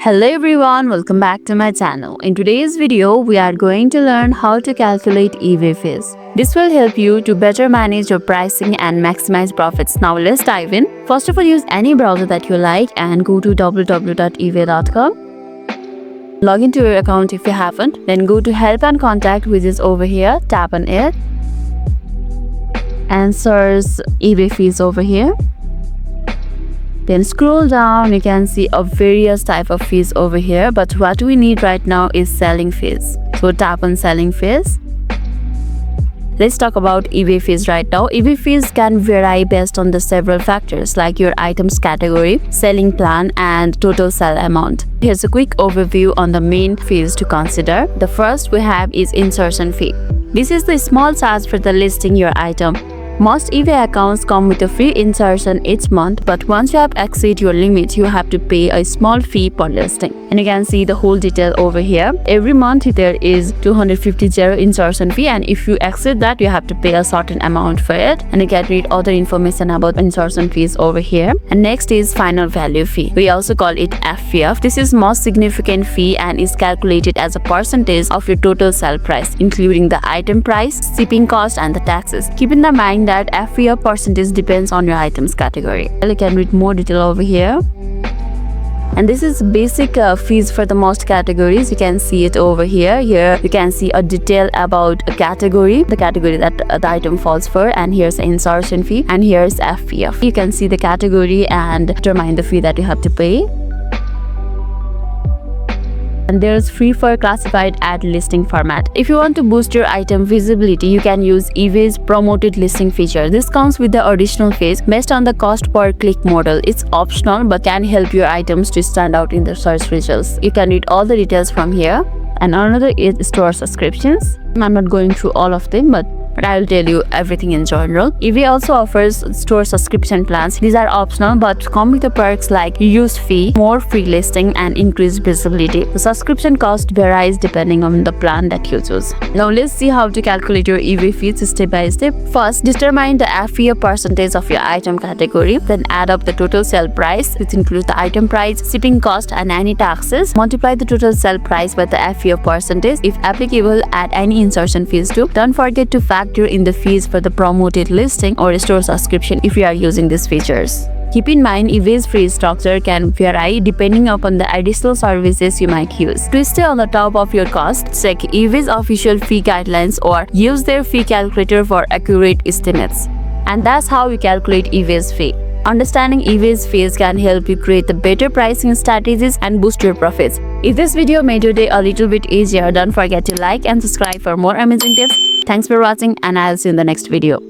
Hello everyone, welcome back to my channel. In today's video, we are going to learn how to calculate eBay fees. This will help you to better manage your pricing and maximize profits. Now let's dive in. First of all, use any browser that you like and go to www.ebay.com. Log into your account if you haven't. Then go to help and contact, which is over here. Tap on it and search eBay fees over here. Then scroll down, you can see a various type of fees over here, but what we need right now is selling fees. So tap on selling fees. Let's talk about eBay fees right now. eBay fees can vary based on the several factors like your item's category, selling plan, and total sell amount. Here's a quick overview on the main fees to consider. The first we have is insertion fee. This is the small charge for the listing your item. Most eBay accounts come with a free insertion each month, but once you have exceed your limit, you have to pay a small fee per listing. And you can see the whole detail over here. Every month there is 250 insertion fee, and if you exceed that, you have to pay a certain amount for it. And you can read other information about insertion fees over here. And next is final value fee. We also call it FVF. This is most significant fee and is calculated as a percentage of your total sale price, including the item price, shipping cost, and the taxes. Keep in mind that FVF percentage depends on your items category. You can read more detail over here. And this is basic fees for the most categories. You can see it over here. Here you can see a detail about a category, the category that the item falls for, and here's the insertion fee, and here's FVF. You can see the category and determine the fee that you have to pay. And there's free for classified ad listing format. If you want to boost your item visibility, you can use eBay's promoted listing feature. This comes with the additional fees based on the cost per click model. It's optional but can help your items to stand out in the search results. You can read all the details from here. And another is store subscriptions. I'm not going through all of them, but I'll tell you everything in general. eBay also offers store subscription plans. These are optional but come with the perks like use fee, more free listing, and increased visibility. The subscription cost varies depending on the plan that you choose. Now let's see how to calculate your eBay fees step by step. First, determine the FVF percentage of your item category. Then add up the total sale price, which includes the item price, shipping cost, and any taxes. Multiply the total sale price by the FVF percentage. If applicable, add any insertion fees too. Don't forget to factor in the fees for the promoted listing or store subscription if you are using these features. Keep in mind, eBay's fee structure can vary depending upon the additional services you might use. To stay on the top of your costs, check eBay's official fee guidelines or use their fee calculator for accurate estimates. And that's how you calculate eBay's fee. Understanding eBay's fees can help you create the better pricing strategies and boost your profits. If this video made your day a little bit easier, don't forget to like and subscribe for more amazing tips. Thanks for watching, and I'll see you in the next video.